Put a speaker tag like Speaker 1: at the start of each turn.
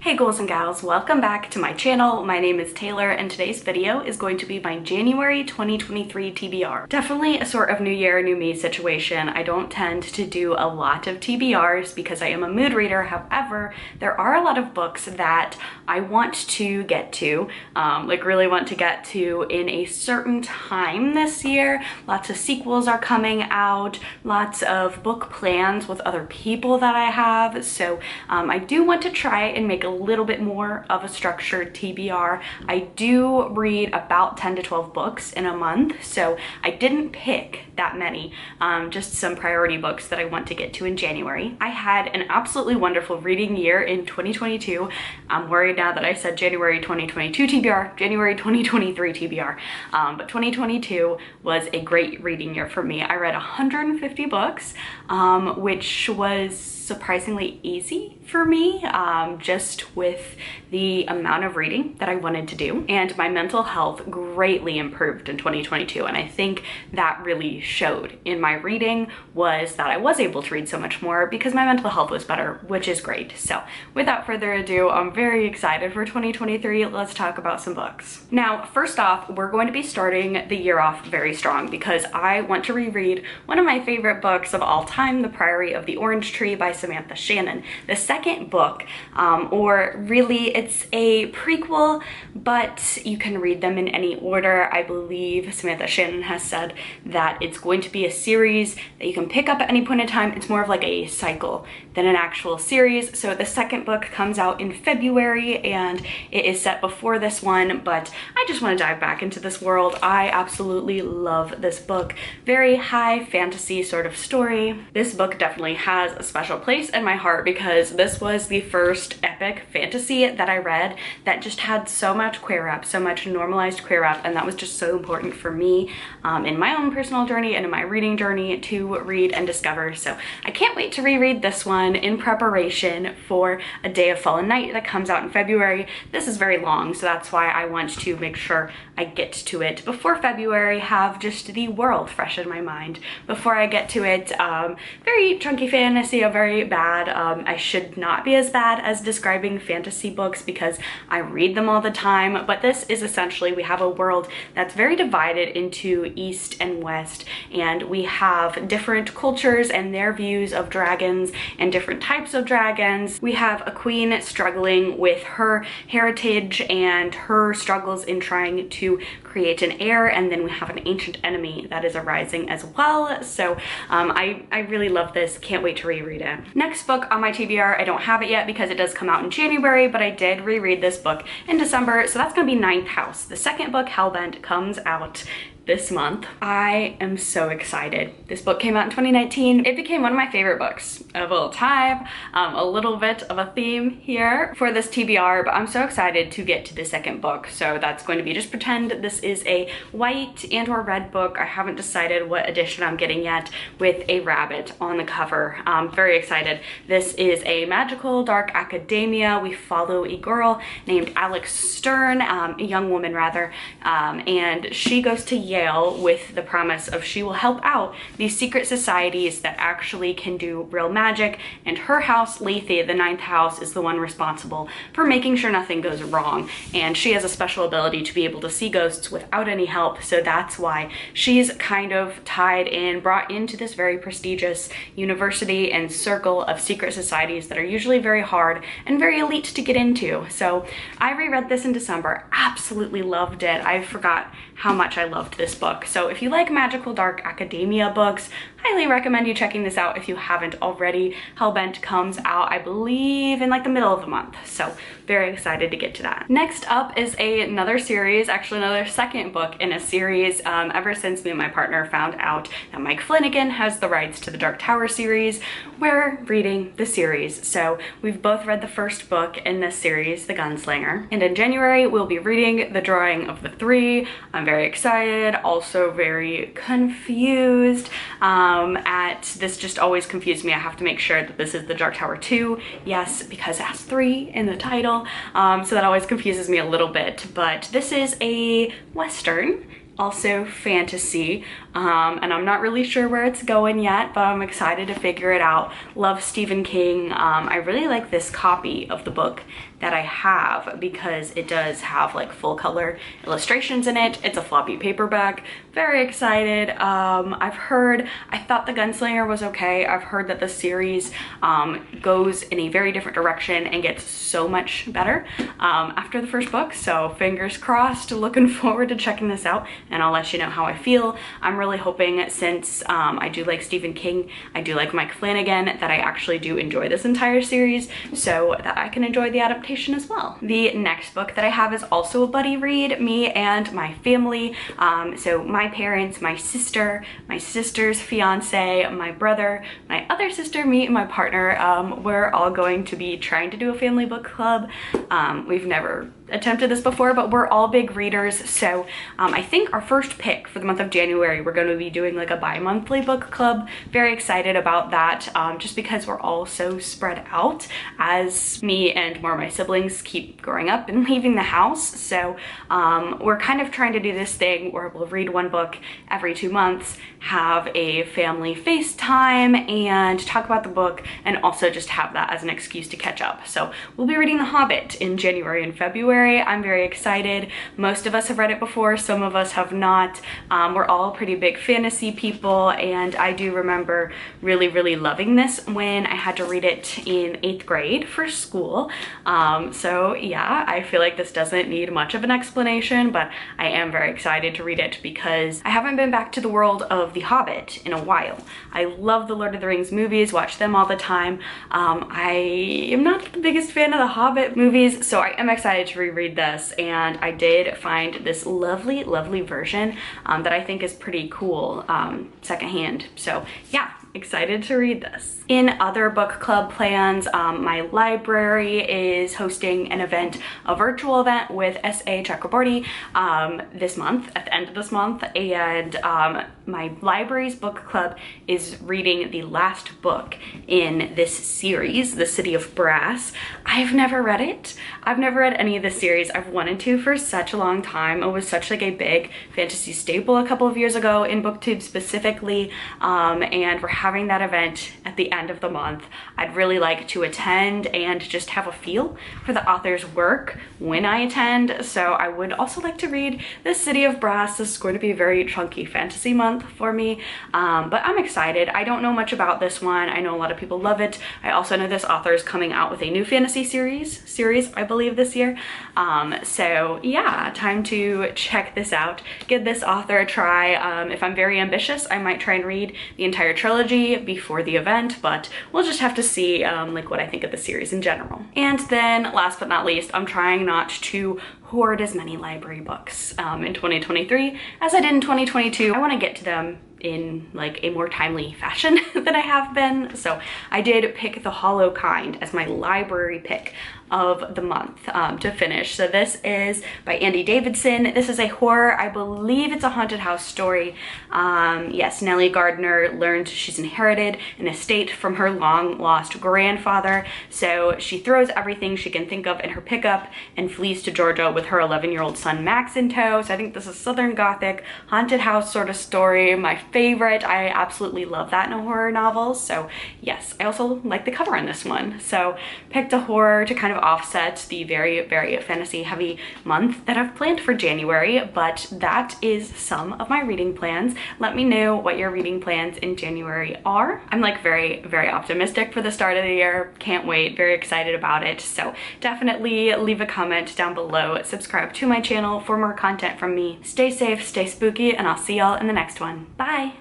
Speaker 1: Hey ghouls and gals, welcome back to my channel. My name is Taylor and today's video is going to be my January 2023 TBR. Definitely a sort of new year, new me situation. I don't tend to do a lot of TBRs because I am a mood reader. However, there are a lot of books that I want to get to, really want to get to in a certain time this year. Lots of sequels are coming out, lots of book plans with other people that I have. So I do want to try and make a little bit more of a structured TBR. I do read about 10 to 12 books in a month, so I didn't pick that many, just some priority books that I want to get to in January. I had an absolutely wonderful reading year in 2022. I'm worried now that I said January 2022 TBR, January 2023 TBR, but 2022 was a great reading year for me. I read 150 books, which was surprisingly easy for me, just with the amount of reading that I wanted to do. And my mental health greatly improved in 2022. And I think that really showed in my reading, was that I was able to read so much more because my mental health was better, which is great. So without further ado, I'm very excited for 2023. Let's talk about some books. Now, first off, we're going to be starting the year off very strong because I want to reread one of my favorite books of all time, The Priory of the Orange Tree by Samantha Shannon. The second book, or really it's a prequel, but you can read them in any order. I believe Samantha Shannon has said that it's going to be a series that you can pick up at any point in time. It's more of like a cycle than an actual series. So the second book comes out in February and it is set before this one, but I just want to dive back into this world. I absolutely love this book. Very high fantasy sort of story. This book definitely has a special place in my heart because this was the first epic fantasy that I read that just had so much queer rap, so much normalized queer rap, and that was just so important for me in my own personal journey and in my reading journey to read and discover. So I can't wait to reread this one in preparation for A Day of Fallen Night that comes out in February. This is very long, so that's why I want to make sure I get to it before February, have just the world fresh in my mind before I get to it. Very chunky fantasy, very bad. I should not be as bad as describing fantasy books because I read them all the time, but this is essentially, we have a world that's very divided into East and West, and we have different cultures and their views of dragons and different types of dragons. We have a queen struggling with her heritage and her struggles in trying to create an heir, and then we have an ancient enemy that is arising as well. So I really love this. Can't wait to reread it. Next book on my TBR, I don't have it yet because it does come out in January, but I did reread this book in December, so that's gonna be Ninth House. The second book, Hellbent, comes out this month. I am so excited. This book came out in 2019. It became one of my favorite books of all time. A little bit of a theme here for this TBR, but I'm so excited to get to the second book. So that's going to be, just pretend this is a white and or red book. I haven't decided what edition I'm getting yet, with a rabbit on the cover. I'm very excited. This is a magical dark academia. We follow a girl named Alex Stern, a young woman rather, and she goes to Yale with the promise of she will help out these secret societies that actually can do real magic, and her house, Lethe, the ninth house, is the one responsible for making sure nothing goes wrong, and she has a special ability to be able to see ghosts without any help, so that's why she's kind of tied in, brought into this very prestigious university and circle of secret societies that are usually very hard and very elite to get into. So I reread this in December, absolutely loved it. I forgot how much I loved this book. So if you like magical dark academia books, highly recommend you checking this out if you haven't already. Hellbent comes out, I believe, in like the middle of the month. So very excited to get to that. Next up is another series, actually another second book in a series. Ever since me and my partner found out that Mike Flanagan has the rights to the Dark Tower series, we're reading the series. So we've both read the first book in this series, The Gunslinger. And in January, we'll be reading The Drawing of the Three. I'm very excited, also very confused. This just always confused me. I have to make sure that this is the Dark Tower 2. Yes, because it has 3 in the title. So that always confuses me a little bit. But this is a Western, also fantasy, and I'm not really sure where it's going yet, but I'm excited to figure it out. Love Stephen King. I really like this copy of the book that I have, because it does have like full color illustrations in it. It's a floppy paperback. Very excited. I thought The Gunslinger was okay. I've heard that the series goes in a very different direction and gets so much better after the first book, so fingers crossed. Looking forward to checking this out, and I'll let you know how I feel. I'm really hoping, since I do like Stephen King, I do like Mike Flanagan, that I actually do enjoy this entire series so that I can enjoy the adaptation as well. The next book that I have is also a buddy read, me and my family. So my parents, my sister, my sister's fiance, my brother, my other sister, me, and my partner, we're all going to be trying to do a family book club. We've never attempted this before, but we're all big readers, so I think our first pick for the month of January, we're going to be doing like a bi-monthly book club. Very excited about that, just because we're all so spread out as me and more of my siblings keep growing up and leaving the house. So we're kind of trying to do this thing where we'll read one book every 2 months, have a family FaceTime and talk about the book, and also just have that as an excuse to catch up. So we'll be reading The Hobbit in January and February. I'm very excited. Most of us have read it before, some of us have not. We're all pretty big fantasy people, and I do remember really loving this when I had to read it in 8th grade for school. So yeah, I feel like this doesn't need much of an explanation, but I am very excited to read it because I haven't been back to the world of The Hobbit in a while. I love the Lord of the Rings movies, watch them all the time. I am not the biggest fan of the Hobbit movies, so I am excited to reread this, and I did find this lovely version that I think is pretty cool secondhand. So yeah, excited to read this. In other book club plans, my library is hosting an event, a virtual event with S.A. Chakraborty this month, at the end of this month, and my library's book club is reading the last book in this series, The City of Brass. I've never read it. I've never read any of the series. I've wanted to for such a long time. It was such like a big fantasy staple a couple of years ago in BookTube specifically, and we're having that event at the end of the month. I'd really like to attend and just have a feel for the author's work when I attend. So I would also like to read The City of Brass. This is going to be a very chunky fantasy month for me, but I'm excited. I don't know much about this one. I know a lot of people love it. I also know this author is coming out with a new fantasy series, I believe, this year. So yeah, time to check this out, give this author a try. If I'm very ambitious, I might try and read the entire trilogy before the event, but we'll just have to see like what I think of the series in general. And then last but not least, I'm trying not to hoard as many library books in 2023 as I did in 2022. I want to get to them in like a more timely fashion than I have been. So I did pick The Hollow Kind as my library pick of the month to finish. So this is by Andy Davidson. This is a horror. I believe it's a haunted house story. Yes, Nellie Gardner learned she's inherited an estate from her long lost grandfather. So she throws everything she can think of in her pickup and flees to Georgia with her 11-year-old son Max in tow. So I think this is Southern Gothic haunted house sort of story. My favorite. I absolutely love that in a horror novel. So yes, I also like the cover on this one. So picked a horror to kind of offset the very fantasy heavy month that I've planned for January, but that is some of my reading plans. Let me know what your reading plans in January are. I'm like very optimistic for the start of the year. Can't wait, very excited about it. So definitely leave a comment down below, subscribe to my channel for more content from me. Stay safe, stay spooky, and I'll see y'all in the next one. Bye!